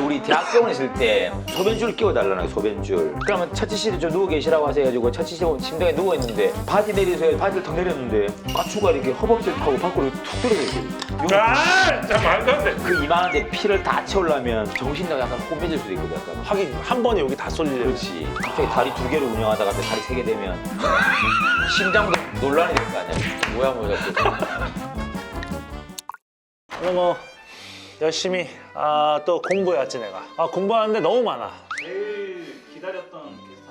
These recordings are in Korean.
우리 대학병원 있을 때 소변줄 끼워달라는 거예요, 소변줄. 그러면 처치실에 좀 누워 계시라고 하셔가지고 처치실 침대에 누워 있는데 바지 내리세요. 바지를 턱 내렸는데 가추가 이렇게 허벅지를 타고 밖으로 툭 들어가요. 아, 진짜 말도 안 돼. 그 이만한데 피를 다 채우려면 정신력 약간 혼미질 수도 있거든. 약간. 하긴 한 번에 여기 다 쏠리려면. 그렇지. 갑자기 다리 2개를 운영하다가 갑자기 다리 3개 되면 심장도 논란이 될 거 아니야. 뭐야 오늘 뭐 열심히 또 공부해왔지 내가. 공부하는데 너무 많아. 제일 기다렸던 게스트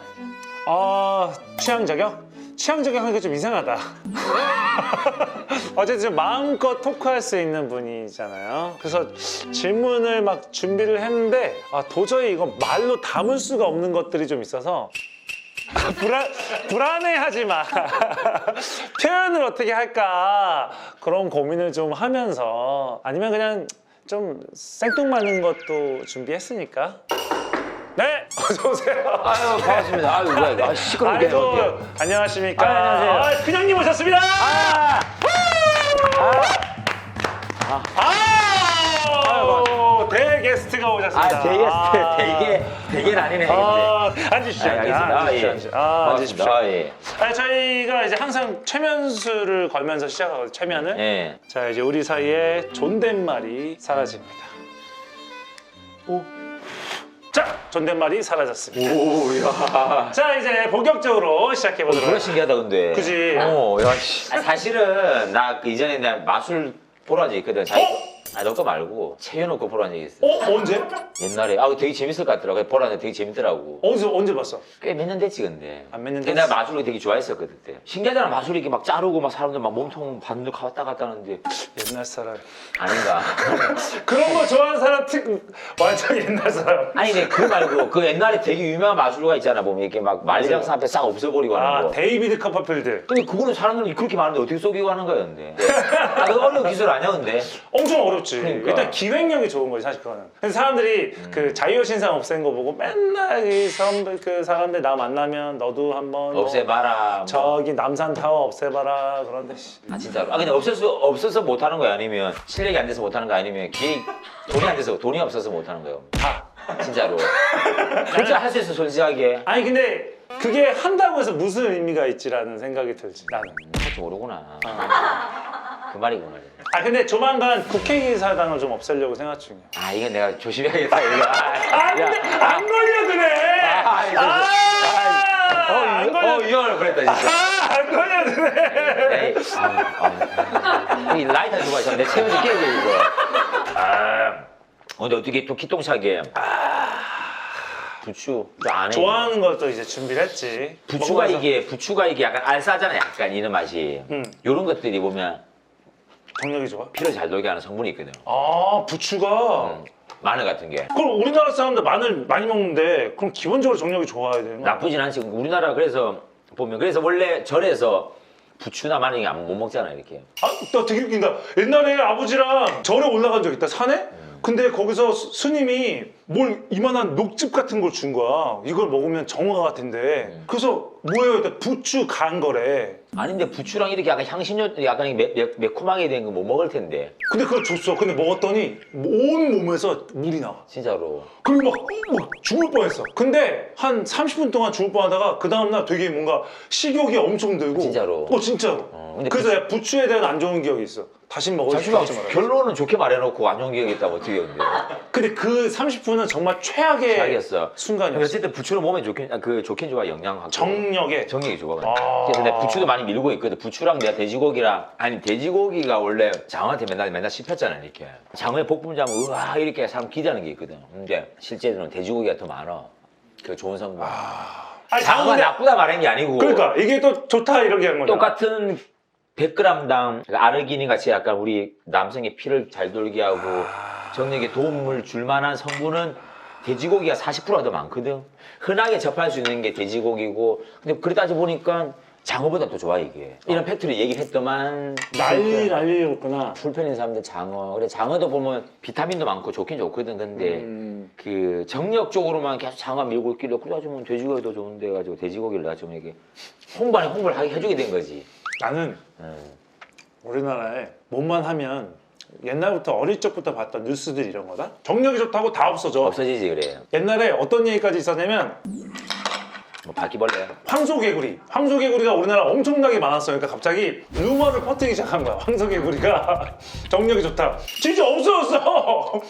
아니죠? 취향 저격? 취향 저격하니까 좀 이상하다. 어쨌든 좀 마음껏 토크할 수 있는 분이잖아요. 그래서 질문을 막 준비를 했는데 도저히 이거 말로 담을 수가 없는 것들이 좀 있어서 불안해하지 마. 표현을 어떻게 할까 그런 고민을 좀 하면서 아니면 그냥 좀 생뚱맞는 것도 준비했으니까. 네, 어서 오세요. 아유 반갑습니다. 아유 뭐야, 시끄럽게. 아이고, 안녕하십니까. 안녕하세요. 큰형님 오셨습니다. 대게스트가 오셨습니다. 대게는 아니네. 앉으시죠. 알겠습니다. 앉으십시오. 앉으십시오. 예. 저희가 이제 항상 최면수를 걸면서 시작하거든요. 최면을. 예. 자, 이제 우리 사이에 존댓말이 사라집니다. 자, 존댓말이 사라졌습니다. 오야. 자, 이제 본격적으로 시작해 보도록 그거 신기하다 근데. 그지? 야 씨. 사실은 나 그 이전에 나 마술 보러 간 적 있거든. 너거 말고 채연호 거 보러 간 적이 있어. 언제? 옛날에 되게 재밌을 것 같더라고. 보러 갔는데 되게 재밌더라고. 언제 봤어? 꽤 몇 년 됐지 근데. 몇 년 근데 됐어? 나 마술을 되게 좋아했었거든 그때. 신기하잖아. 마술이 이렇게 막 자르고 막 사람들 막 몸통 반도 왔다 갔다 하는데 옛날 사람. 아닌가. 그런 거 좋아하는 사람 완전 옛날 사람. 아니 근데 그거 말고 그 옛날에 되게 유명한 마술가 있잖아. 보면 이렇게 막 만리장성 앞에 싹 없애버리고 하는 거. 데이비드 커퍼필드. 근데 그거는 사람들이 그렇게 많은데 어떻게 속이고 하는 거야 근데. 그거 어려운 기술 아니야 근데. 엄청 어렵지. 그러니까. 일단 기획력이 좋은 거지 사실 그거는. 근데 사람들이 그 자유여신상 없앤 거 보고 맨날 그 사람들 나 만나면 너도 한번 없애봐라. 뭐. 저기 남산 타워 없애봐라 그런데 진짜로. 근데 없어서 못하는 거야 아니면 실력이 안 돼서 못하는 거 아니면 돈이 안 돼서 돈이 없어서 못하는 거예요. 다. 진짜로. 진짜 할 수 있어 솔직하게. 아니 근데 그게 한다고 해서 무슨 의미가 있지라는 생각이 들지 나는. 할줄 모르구나. 그 말이구나. 근데 조만간 국회의사당을 좀 없애려고 생각 중이야. 이건 내가 조심해야겠다 이거. 근데 안 걸려드네. 안 걸려. 위험할 뻔했다 진짜. 안 걸려드네. 에이, 이 라이터 누가 있어? 내 체온이 깨져 이거. 근데 어떻게 또 기똥차게. 부추 안 해. 좋아하는 것도 이제 준비를 했지. 부추가 먹으면서. 이게 약간 알싸잖아 약간 이런 맛이. 요런 것들이 보면 정력이 좋아? 피를 잘 돌게 하는 성분이 있거든. 부추가. 마늘 같은 게. 그럼 우리나라 사람들 마늘 많이 먹는데 그럼 기본적으로 정력이 좋아야 되는 거야? 나쁘진 않지. 우리나라 그래서 보면 원래 절에서 부추나 마늘 못 먹잖아 이렇게. 나 되게 웃긴다. 옛날에 아버지랑 절에 올라간 적 있다, 산에? 근데 거기서 스님이 뭘 이만한 녹즙 같은 걸 준 거야. 이걸 먹으면 정화 같은데. 그래서 뭐예요? 일단 부추 간 거래. 아닌데 부추랑 이렇게 약간 향신료 약간 매콤하게 된 거 못 먹을 텐데. 근데 그걸 줬어. 근데 먹었더니 온 몸에서 물이 나와. 진짜로. 그리고 막 죽을 뻔했어. 근데 한 30분 동안 죽을 뻔하다가 그 다음날 되게 뭔가 식욕이 엄청 들고. 진짜로? 진짜로. 근데 그래서 내가 부추에 대한 안 좋은 기억이 있어. 다시 먹을 수 잠시만 없지 말아요. 결론은 좋게 말해놓고 안 좋은 기억이 있다고 어떻게 근데. 근데 그 30분은 정말 최악의 알겠어. 순간이었어. 어쨌든 부추는 몸에 좋긴 좋아 영양 확. 정력에. 정력이 좋아. 그래서 내가 부추도 많이 밀고 있거든. 부추랑 내가 돼지고기랑 돼지고기가 원래 장어한테 맨날 씹혔잖아 이렇게. 장어에 볶음자면 우와 이렇게 사람 기대하는 게 있거든. 근데 실제로는 돼지고기가 더 많아. 그 좋은 성분. 장어가 나쁘다 말하는 게 아니고. 그러니까 이게 또 좋다 이렇게 한 거잖아. 똑같은 100g당 아르기닌 같이 약간 우리 남성의 피를 잘 돌게 하고 정력에 도움을 줄 만한 성분은 돼지고기가 40%가 더 많거든. 흔하게 접할 수 있는 게 돼지고기고. 근데 그래 따져 보니까 장어보다 더 좋아 이게. 이런 팩트를 얘기를 했더만 난리였구나. 불편인 사람들 장어. 그래 장어도 보면 비타민도 많고 좋긴 좋거든. 근데 그 정력 쪽으로만 계속 장어 밀고 있길래 그래 좀 돼지고기도 좋은데 해가지고 돼지고기를 내가 좀 이렇게 홍보를 해주게 된 거지. 나는 우리나라에 몸만 하면 옛날부터 어릴 적부터 봤던 뉴스들 이런 거다. 정력이 좋다고 다 없어져. 없어지지 그래. 옛날에 어떤 얘기까지 있었냐면 뭐 바퀴벌레. 황소개구리가 우리나라 엄청나게 많았어요. 그러니까 갑자기 루머를 퍼뜨리기 시작한 거야. 황소개구리가 정력이 좋다. 진짜 없어졌어.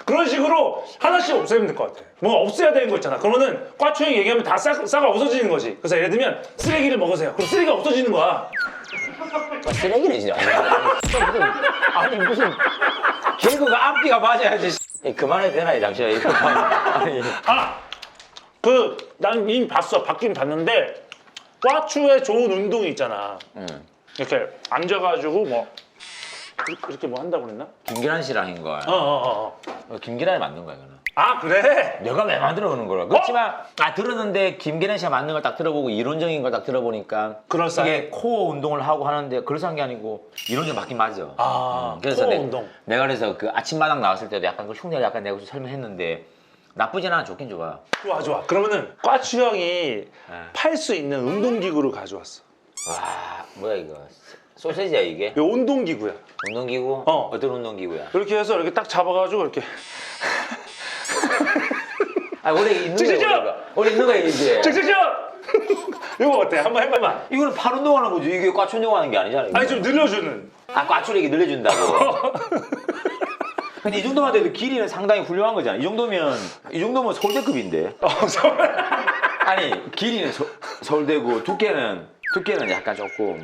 그런 식으로 하나씩 없애면 될 것 같아. 뭔가 없애야 되는 거 있잖아. 그러면은 과추행 얘기하면 다 싹 없어지는 거지. 그래서 예를 들면 쓰레기를 먹으세요. 그럼 쓰레기가 없어지는 거야. 쓰레기네 진짜. 아니 무슨 개그가 앞뒤가 맞아야지. 그만해도 되나 잠시만. 이거. 아니. 난 이미 봤어. 봤긴 봤는데 과추에 좋은 운동이 있잖아. 이렇게 앉아가지고 뭐 이렇게 뭐 한다고 그랬나? 김계란 씨랑 한 거야. 김계란이 만든 거야 이거는. 아 그래? 내가 왜 만들어 보는 거야? 그렇지만 들었는데 김계란 씨가 만든 걸 딱 들어보고 이론적인 걸 딱 들어보니까 그럴싸해? 이게 코어 운동을 하고 하는데 그럴싸한 게 아니고 이론적 맞긴 맞아. 코어 운동. 내가 그래서 그 아침마당 나왔을 때도 약간 그 흉내를 약간 내고 설명했는데 나쁘진 않아. 좋긴 좋아. 좋아. 그러면은 과추 형이 팔 수 있는 운동기구를 가져왔어. 와 뭐야 이거 소세지야 이게? 이 운동기구야. 운동기구? 어. 어떤 운동기구야? 이렇게 해서 이렇게 딱 잡아가지고 이렇게 원래 있는 거야. 원래 있는 거야 이게. 찌찌찌! 이거 어때? 한번 해봐봐. 이거는 팔 운동하는 거지. 이게 과추 운동하는 게 아니잖아. 이거. 아니 좀 늘려주는. 과추를 이렇게 늘려준다고. 근데 이 정도만 돼도 길이는 상당히 훌륭한 거잖아. 이 정도면 서울대급인데. 아니 길이는 서울대고 두께는 약간 조금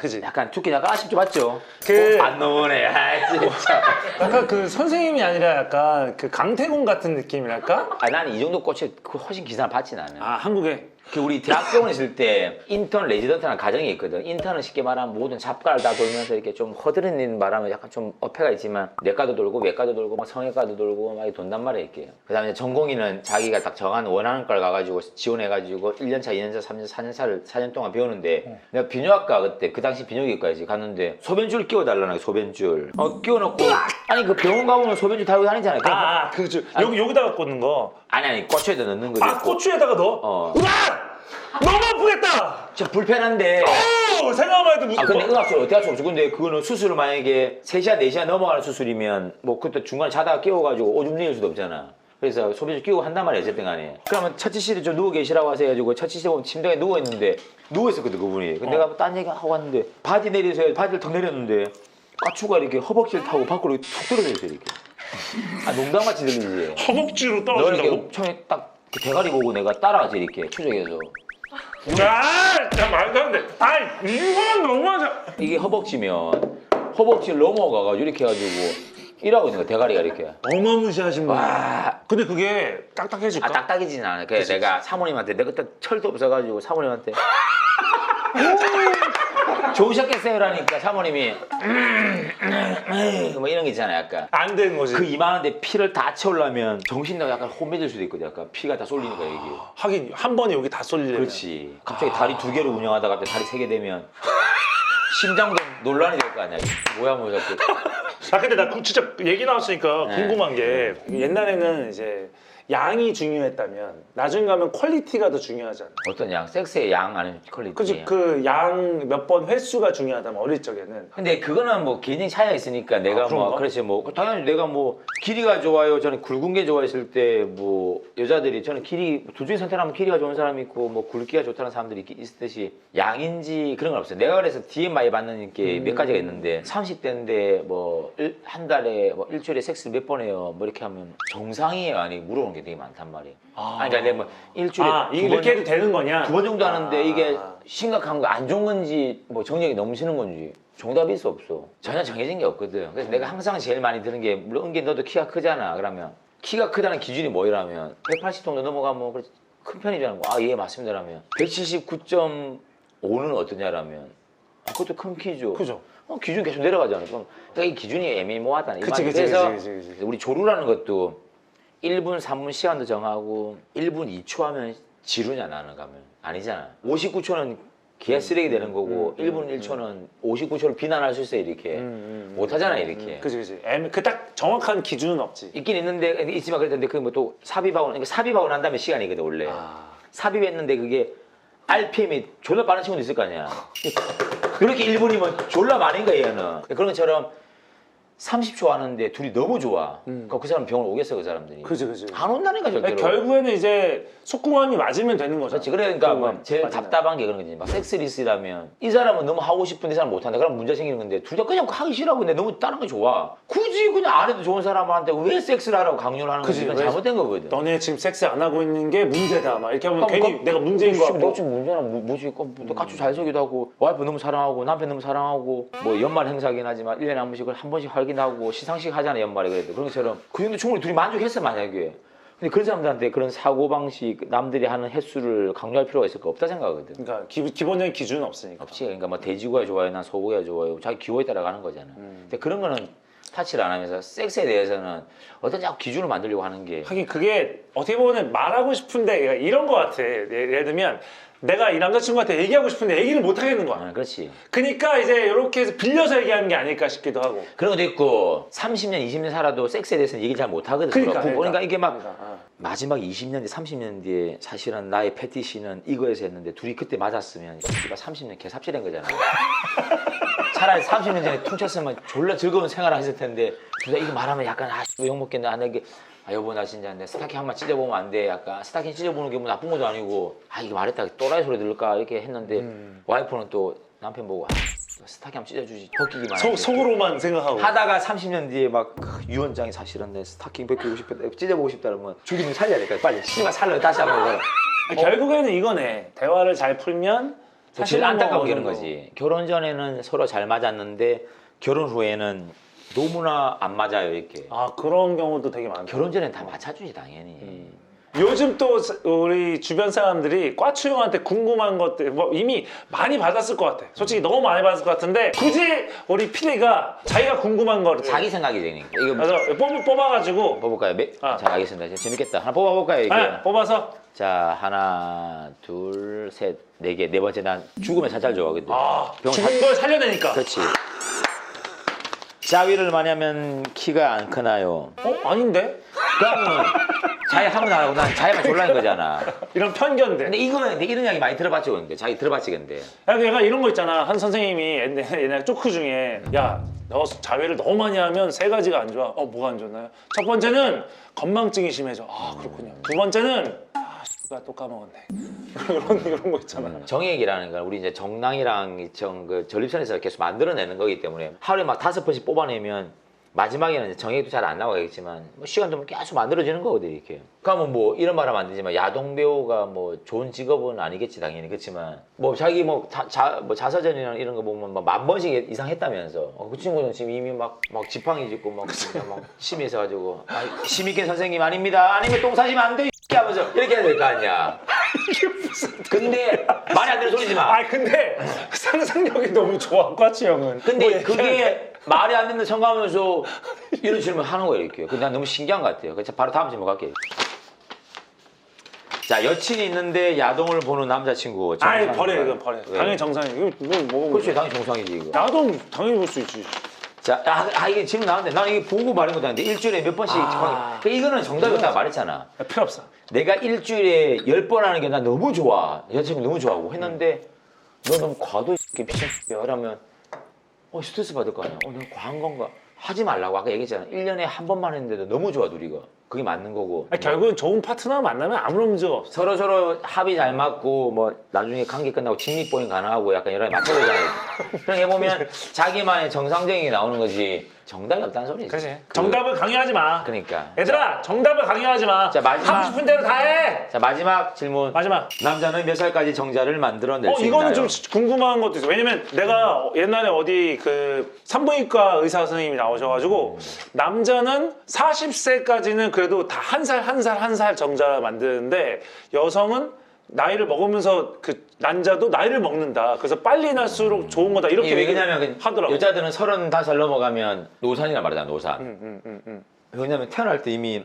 그지. 약간 두께 약간 아쉽죠, 맞죠? 그- 안 넣으네. 진짜. 약간 그 선생님이 아니라 약간 그 강태공 같은 느낌이랄까? 난 이 정도 꽃에 훨씬 기사를 받지 나는. 한국에. 그 우리 대학병원에 있을 때 인턴 레지던트라는 가정이 있거든. 인턴은 쉽게 말하면 모든 잡과를 다 돌면서 이렇게 좀 허드렛는 바람에 약간 좀 어폐가 있지만 내과도 돌고 외과도 돌고 막 성형외과도 돌고 막 돈단 말이야 이렇게. 그다음에 전공의는 자기가 딱 정한 원하는 걸 가가지고 지원해가지고 1년차, 2년차, 3년차, 4년차를 4년 동안 배우는데 내가 비뇨학과 그때 그 당시 비뇨기과까지 갔는데 소변줄 끼워달라는 거야 소변줄. 끼워놓고 아니 그 병원 가보면 소변줄 달고 다니잖아. 그죠. 여기다가 꽂는 거. 아니 고추에다 넣는 거지. 고추에다가 넣어? 으악! 너무 아프겠다! 진짜 불편한데. 생각만 해도 무섭고. 근데 의학적으로 어떻게 할 수 없어. 근데 그거는 수술을 만약에 3시간, 4시간 넘어가는 수술이면 뭐 그때 중간에 자다가 깨워가지고 오줌 내릴 수도 없잖아. 그래서 소변줄 끼고 한단 말이야, 어쨌든 간에. 그러면 처치실에 좀 누워 계시라고 하세요 해가지고 처치실에 보면 침대에 누워있는데 누워있었거든, 그분이. 근데 내가 딴 얘기 하고 왔는데 바지 내리서 바지를 턱 내렸는데 까추가 이렇게 허벅지를 타고 밖으로 툭 떨어져 있어, 이렇게. 농담같이 들리지. 허벅지로 너 떨어진다고? 이렇게 처음에 딱그 대가리 보고 내가 따라가지, 이렇게 추적해서. 진짜 말도 안 돼. 이거는 너무하자. 이게 허벅지면 허벅지를 넘어가가지고 이렇게 해가지고 이러고 있는 거야 대가리가 이렇게. 어마무시하신 분. 와. 근데 그게 딱딱해질까? 딱딱해지진 않아. 그래서 내가 사모님한테 내가 그때 철도 없어가지고 사모님한테 좋으셨겠어요라니까 사모님이 뭐 이런 게 있잖아 약간. 안 되는 거지. 그 이만한데 피를 다 채우려면 정신도 약간 혼미될 수도 있거든. 약간 피가 다 쏠리니까 이게. 하긴 한 번에 여기 다 쏠리려면. 그렇지. 갑자기 다리 2개로 운영하다가 갑자기 다리 3개 되면 심장도 논란이 될 거 아니야. 뭐야 자꾸. 근데 나 진짜 얘기 나왔으니까 궁금한 게 옛날에는 이제 양이 중요했다면 나중 가면 퀄리티가 더 중요하잖아. 어떤 양? 섹스의 양 아니면 퀄리티? 그치, 그 양 몇 번 횟수가 중요하다면 어릴 적에는. 근데 그거는 뭐 개인적인 차이가 있으니까 내가 그런가? 뭐 그렇지 뭐 당연히 내가 뭐 길이가 좋아요. 저는 굵은 게 좋아했을 때 뭐 여자들이 저는 길이 둘 중에 선택하면 길이가 좋은 사람이 있고 뭐 굵기가 좋다는 사람들이 있듯이 양인지 그런 건 없어요. 내가 그래서 DM 많이 받는 게 몇 가지가 있는데 30대인데 뭐 한 달에 뭐 일주일에 섹스를 몇 번 해요. 뭐 이렇게 하면 정상이에요. 아니 물어보는 게 되게 많단 말이에요. 아니 그러니까 내가 뭐 일주일에 이렇게 해도 되는 거냐? 2번 정도 하는데 이게 심각한 거 안 좋은 건지 뭐 정력이 넘치는 건지 정답일 수 없어. 전혀 정해진 게 없거든. 그래서 내가 항상 제일 많이 드는 게 물론 은기 너도 키가 크잖아. 그러면 키가 크다는 기준이 뭐이라면 180 정도 넘어가면 그렇지 큰 편이라는 거. 예 맞습니다라면 179.5는 어떠냐라면 그것도 큰 키죠. 그죠. 기준 계속 내려가잖아. 그럼 그러니까 이 기준이 애매모호하다는 이 말이야. 그치. 그래서 우리 조루라는 것도 1분 3분 시간도 정하고 1분 2초 하면 지루냐 나는 가면 아니잖아. 59초는 기아 쓰레기 되는 거고 1분 1초는 59초를 비난할 수 있어 이렇게 못하잖아 이렇게. 그치. 그 딱 정확한 기준은 없지. 있긴 있는데 있지만 그랬는데 그 뭐 또 삽입하고 그러니까 삽입하고 난 다음에 시간이거든 원래. 삽입했는데 그게 RPM이 졸라 빠른 친구도 있을 거 아니야. 그렇게 1분이면 졸라 많은 거야 얘는. 그런 것처럼 30초 하는데 둘이 너무 좋아. 그럼 그 사람 병원 오겠어, 그 사람들이. 그지. 안 온다니까 절대로. 결국에는 이제 속궁합이 맞으면 되는 거잖아. 그렇지. 그러니까 뭐 맞으면. 제일 답답한 게 그런 거지. 막 섹스리스라면 이 사람은 너무 하고 싶은데 이 사람 못한다. 그럼 문제 생기는 건데 둘 다 그냥 하기 싫어. 근데 너무 다른 게 좋아. 굳이 그냥 안 해도 좋은 사람한테 왜 섹스를 하라고 강요를 하는 거지? 그지. 이건 잘못된 거거든. 너네 지금 섹스 안 하고 있는 게 문제다. 막 이렇게 하면 아, 괜히 뭐, 내가 문제인 거 너 같고. 지금 문제나 뭐지? 너 같이 잘 살기도 하고 와이프 너무 사랑하고 남편 너무 사랑하고 뭐 연말 행사긴 하지만 1년에 한 번씩 한 번씩 활긴하고 시상식 하잖아 연말에 그래도 그런 것처럼 그 정도 충분히 둘이 만족했어 만약에. 근데 그런 사람들한테 그런 사고방식 남들이 하는 횟수를 강요할 필요가 있을까 없다 생각하거든. 그러니까 기본적인 기준은 없으니까. 없지. 그러니까 뭐 돼지고야 좋아요, 난 소고기가 좋아요. 자기 기호에 따라 가는 거잖아. 근데 그런 거는 타치를 안 하면서 섹스에 대해서는 어떤 자꾸 기준을 만들려고 하는 게 하긴 그게 어떻게 보면 말하고 싶은데 이런 거 같아. 예를 들면 내가 이 남자친구한테 얘기하고 싶은데 얘기를 못 하겠는 거야. 그렇지. 그러니까 이제 이렇게 해서 빌려서 얘기하는 게 아닐까 싶기도 하고. 그런 것도 있고 30년, 20년 살아도 섹스에 대해서는 얘기 잘 못 하거든. 그러니까 이게 막 마지막 20년 뒤, 30년 뒤에 사실은 나의 패티시는 이거에서 했는데 둘이 그때 맞았으면 씨발 30년 개삽질한 거잖아. 차라리 30년 전에 퉁쳤으면 졸라 즐거운 생활을 했을 텐데 둘 다 이거 말하면 약간 욕먹겠네. 여보 나 진짜 내 스타킹 한 번 찢어보면 안 돼. 약간 스타킹 찢어보는 게 뭐 나쁜 것도 아니고 이거 말했다 또라이 소리 들을까 이렇게 했는데 와이프는 또 남편 보고 스타킹 한번 찢어주지 벗기기만 하지. 속으로만 생각하고. 하다가 30년 뒤에 막 유원장이 사실은 내 스타킹 벗기고 싶다 찢어보고 싶다 그러면 죽이면 살려야 될까 빨리 씨발 살려 다시 한번 결국에는 이거네. 대화를 잘 풀면 제일 안타까운 게 이런 거지. 결혼 전에는 서로 잘 맞았는데 결혼 후에는 너무나 안 맞아요 이렇게. 그런 경우도 되게 많다. 결혼 전엔 다 맞춰주지 당연히. 요즘 또 우리 주변 사람들이 꽈추형한테 궁금한 것들 뭐 이미 많이 받았을 것 같아. 솔직히 너무 많이 받았을 것 같은데 굳이 우리 피디가 자기가 궁금한 거를 자기 생각이 되니까. 이거 그래서 뽑아가지고 뽑을까요? 자 알겠습니다. 재밌겠다. 하나 뽑아볼까요 이게? 네, 뽑아서 자 하나 둘 셋 네 개. 네 번째 난 죽으면 살짝 좋아하거든. 죽은 걸 살려내니까. 그렇지. 자위를 많이 하면 키가 안 크나요? 아닌데? 그러면 자위 하면 안 하고 난 자위만 졸라는 거잖아. 이런 편견들. 근데 이거는 이런 이야기 많이 들어봤죠 근데 자기 들어봤지 근데. 얘가 이런 거 있잖아. 한 선생님이 옛날 쪼크 중에 너 자위를 너무 많이 하면 세 가지가 안 좋아. 뭐가 안 좋나요? 첫 번째는 건망증이 심해져. 그렇군요. 두 번째는 또 까먹었네. 이런 거 있잖아. 정액이라는 건 우리 이제 정낭이랑 그 전립선에서 계속 만들어내는 거기 때문에 하루에 막 5번씩 뽑아내면 마지막에는 이제 정액도 잘 안 나오겠지만 뭐 시간 되면 계속 만들어지는 거거든 이렇게. 그러면 뭐 이런 말 하면 안 되지만 야동 배우가 뭐 좋은 직업은 아니겠지 당연히. 그렇지만 뭐 자기 뭐 자서전이나 이런 거 보면 막 10,000번씩 이상 했다면서. 그 친구는 지금 이미 막 지팡이 짚고 막 진짜 막 심해서가지고 심의계 선생님 아닙니다. 아니면 똥 싸시면 안 돼. 하면서 이렇게 해야 될 거 아니야. 이게 무슨. 근데 말이 안 되는 소리지 마. 근데 상상력이 너무 좋아, 꽈치 형은. 근데 그게 말이 안 되는 청구하면서 이런 질문 하는 거예요 이렇게. 근데 난 너무 신기한 것 같아요. 그래서 바로 다음 질문 갈게요. 자 여친이 있는데 야동을 보는 남자친구. 버려 이건 버려. 왜? 당연히 정상이야. 이거 뭐 그렇지 당연히 정상이지 이거. 야동 당연히 볼 수 있지. 자 이게 질문 나왔는데 나는 이게 보고 말인 것도 아닌데 일주일에 몇 번씩 그러니까 이거는 정답이었다고 말했잖아. 필요 없어. 내가 일주일에 10번 하는 게 난 너무 좋아. 여자친구 너무 좋아하고 했는데 너 너무 과도 이렇게 미친놈이야 이러면 스트레스 받을 거 아니야. 너 과한 건가? 하지 말라고 아까 얘기했잖아. 1년에 한 번만 했는데도 너무 좋아 둘이가. 그게 맞는 거고. 결국은 좋은 파트너 만나면 아무런 문제가 없어. 서로 합이 잘 맞고 뭐 나중에 관계 끝나고 직립보행 가능하고 약간 이런 맞춰야 되잖아요. 그런 게 보면 자기만의 정상적인 게 나오는 거지 정답이 없다는 소리지. 그렇지. 정답을 강요하지 마. 그러니까. 얘들아 정답을 강요하지 마. 자, 마지막. 하고 싶은 대로 다 해. 자 마지막 질문. 마지막. 남자는 몇 살까지 정자를 만들어낼 수 있나요? 이거는 좀 궁금한 것도 있어. 왜냐면 내가 옛날에 어디 그 산부인과 의사 선생님이 나오셔가지고 남자는 40세까지는 그래도 다 한 살 정자 만드는데 여성은 나이를 먹으면서 그 난자도 나이를 먹는다. 그래서 빨리 날수록 좋은 거다. 이렇게 왜냐면 하더라고. 여자들은 35살 넘어가면 노산이란 말이잖아 노산. 왜냐면 태어날 때 이미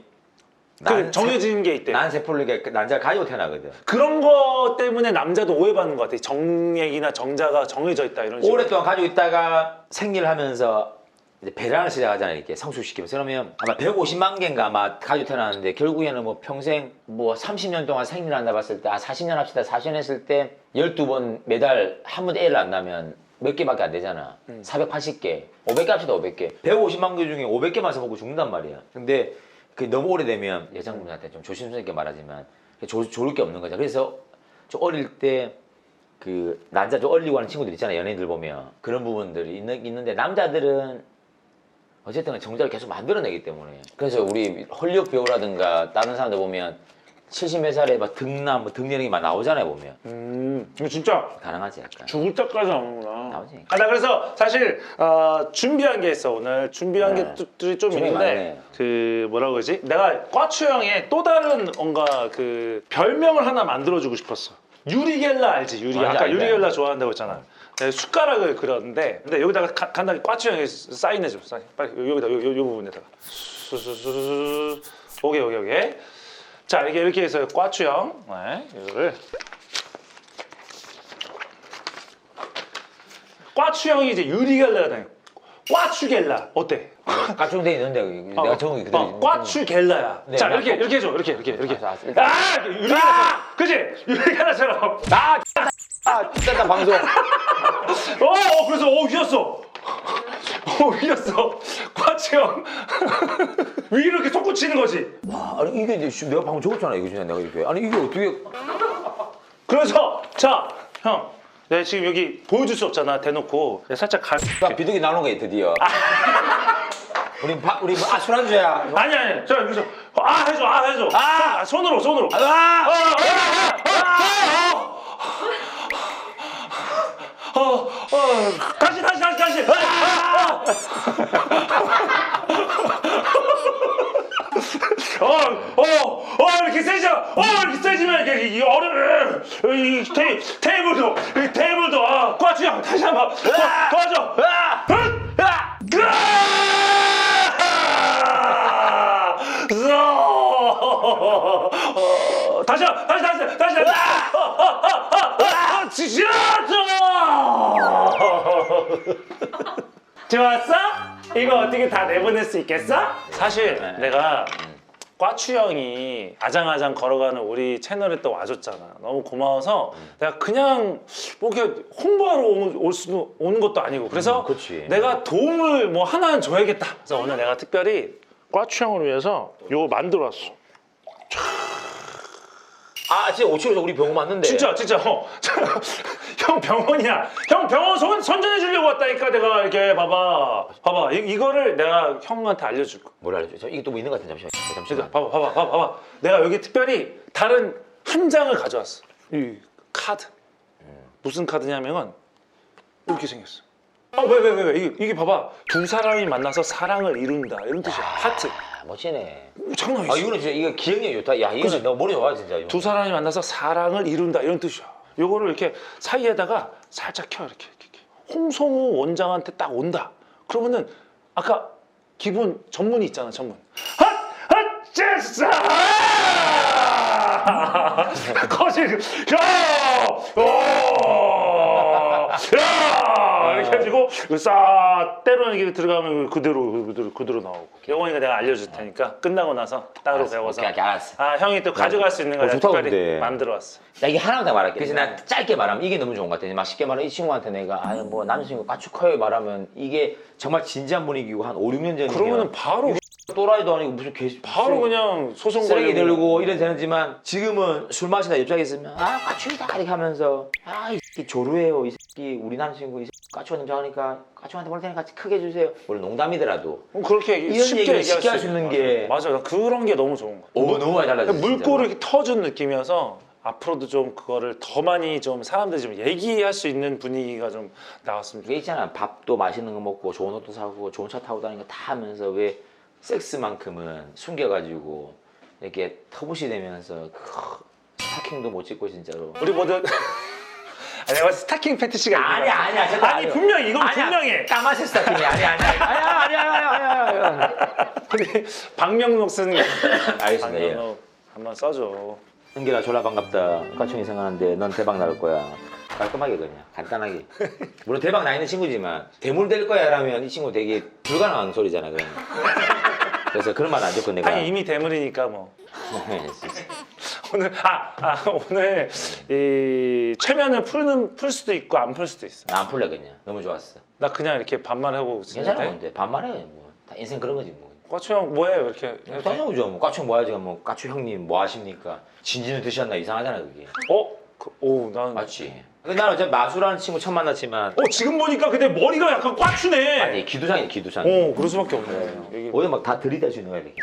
정해진 게 있대. 난세포를 난자를 가지고 태어나거든. 그런 거 때문에 남자도 오해받는 것 같아. 정액이나 정자가 정해져 있다 이런 식으로. 오랫동안 가지고 있다가 생리를 하면서 이제 배란을 시작하잖아요 이렇게 성숙시키면서. 그러면 아마 150만 개인가 아마 가지고 태어나는데 결국에는 뭐 평생 뭐 30년 동안 생리를 한다 봤을 때 40년 합시다. 40년 했을 때 12번 매달 한 번도 애를 안 낳으면 몇 개밖에 안 되잖아. 480개, 500개 합시다 500개. 150만 개 중에 500개만 써먹고 죽는단 말이야. 근데 그 너무 오래되면 여성분한테 좀 조심스럽게 말하지만 좋을 게 없는 거죠. 그래서 좀 어릴 때 그 남자 좀 얼리고 하는 친구들 있잖아요. 연예인들 보면 그런 부분들이 있는데 남자들은 어쨌든 정자를 계속 만들어내기 때문에 그래서 우리 헐리우드 배우라든가 다른 사람들 보면 70몇 살에 막 등남, 뭐 등내는 게 막 나오잖아요 보면. 이거 진짜 가능하지 약간. 죽을 때까지 나오는구나. 나오지. 나 그래서 사실 준비한 게 있어 오늘 준비한 네. 게들이 좀 준비 있는데 많네. 그 뭐라고 그러지? 내가 꽈추형의 또 다른 뭔가 그 별명을 하나 만들어주고 싶었어. 유리겔라 알지? 아까 알지. 유리겔라 좋아한다고 했잖아. 내가 숟가락을 그렸는데 근데 여기다가 간단히 꽈추형에 사인해줘. 빨리 여기다 요 부분에다가 수수수수 오케이. 자 이렇게 해서 꽈추형 이거를 꽈추형이 이제 유리겔라가 돼. 꽈추겔라 어때? 까충돼 있는데 내가 적은 게 그대로 있는 꽈추겔라야. 네, 자 나 이렇게 해줘 이렇게. 알았어, 일단. 유리겔라 그지? 유리겔라처럼. 진짜 방송. 그래서 휘었어. 휘었어. 꽈추형 위로 이렇게 솟구치는 거지. 와, 아니 이게 이제 내가 방금 적었잖아 이거 진짜 내가 이렇게. 아니 이게 어떻게? 그래서 자 형. 내가 지금 여기 보여줄 수 없잖아 대놓고 내가 살짝 나 비둘기 나오는 거야 드디어. 우리 술안주야. 아니 자 여기서 해줘 손으로 다시 이렇게 세져 이렇게 세지면 이게 어려워 이 테이블도 꽈추형 다시 한번 도와줘 다시 좋았어? 이거 어떻게 다 내보낼 수 있겠어? 사실 내가 꽈추형이 아장아장 걸어가는 우리 채널에 또 와줬잖아. 너무 고마워서 내가 그냥 뭐 이렇게 홍보하러 오는 것도 아니고 그래서 그치. 내가 도움을 뭐 하나는 줘야겠다. 그래서 오늘 내가 특별히 꽈추형을 위해서 이거 만들어 왔어. 진짜 5층에서 우리 병원 왔는데. 진짜 형 병원이야. 형 병원 선전해 주려고 왔다니까. 내가 이렇게 봐봐 이거를 내가 형한테 알려줄 거야. 뭘 알려줘? 이게 또 뭐 있는 것 같은데 잠시만. 봐봐. 내가 여기 특별히 다른 한 장을 가져왔어. 이 카드. 무슨 카드냐면은 이렇게 생겼어. 왜? 이게 봐봐. 두 사람이 만나서 사랑을 이룬다 이런 뜻이야. 하트. 멋지네. 장난 아니지. 이거는 진짜 이거 기억력이 좋다. 야 이거 너 머리 좋아 진짜. 이거. 두 사람이 만나서 사랑을 이룬다 이런 뜻이야. 요거를 이렇게 사이에다가 살짝 켜 이렇게. 홍성우 원장한테 딱 온다. 그러면은 아까 기본 전문이 있잖아 전문. 핫제사 거실 야 이렇게 해가지고 싹 때로는 이게 들어가면 그대로 나오고. 영원이가 내가 알려줄 테니까 끝나고 나서 따로 배워서. 오케이, 알았어. 형이 또 가져갈 수 있는 거 내가 좋다, 특별히 근데. 만들어 왔어. 나 이게 하나만 더 말할게. 그래서 나 짧게 말하면 이게 너무 좋은 것 같아. 막 쉽게 말하면 이 친구한테 내가 뭐 남자친구 까축커요 말하면 이게 정말 진지한 분위기고 한 5, 6년 전이면 그러면은 바로 또라이도 아니고 무슨 바로 그냥 소송 쓰레기 걸리고. 들고 이래 되는지만 지금은 술 마시다 옆자리에 있으면 까축이다 이렇게 하면서 이 새끼 조루해요 이 새끼 우리 남자친구 이 새끼 까축 냄새 하니까 까축한테 볼 테니까 크게 해주세요. 원래 농담이더라도 그렇게 이런 얘기를 쉽게 할 수 있는 게 맞아. 나 그런 게 너무 좋은 거. 너무 많이 달라졌어. 물꼬를 이렇게 터준 느낌이어서 앞으로도 좀 그거를 더 많이 좀 사람들이 좀 얘기할 수 있는 분위기가 좀 나왔으면 그게 있잖아. 밥도 맛있는 거 먹고 좋은 옷도 사고 좋은 차 타고 다니는 거 다 하면서 왜 섹스만큼은 숨겨가지고 이렇게 터부시 되면서 스타킹도 못 찍고 진짜로. 우리 모두 내가 스타킹 패티시가 있는 아니야. 거야. 아니 분명히 이건 분명해. 까만색 스타킹이 아니야. 우리 박명록 쓰는 게 알겠습니다. 예. 박명록 한번 써줘. 은결아 졸라 반갑다. 과충이 생각하는데 넌 대박 날 거야. 깔끔하게 그냥 간단하게. 물론 대박 나 있는 친구지만 대물 될 거야 라면 이 친구 되게 불가능한 소리잖아. 그럼. 그래서 그런 말 안 듣고 내가 아니 이미 대물이니까 뭐. 오늘 이 최면을 풀 수도 있고 안 풀 수도 있어. 나 안 풀래 그냥. 너무 좋았어. 나 그냥 이렇게 반말하고 괜찮아 있는데 근데 반말해 뭐. 다 인생 그런 거지 뭐. 과추 형 뭐해 이렇게 당연하죠. 뭐 까추 뭐 하지? 뭐 까추 형님 뭐 하십니까? 진지는 드셨나 이상하잖아 그게. 난 맞지. 근데 나는 어차피 마수라는 친구 처음 만났지만 지금 보니까 근데 머리가 약간 꽈추네. 아니 기두상이네 기두상. 그럴 수밖에 없네. 어디 막 다 들이대주는 거야 이렇게.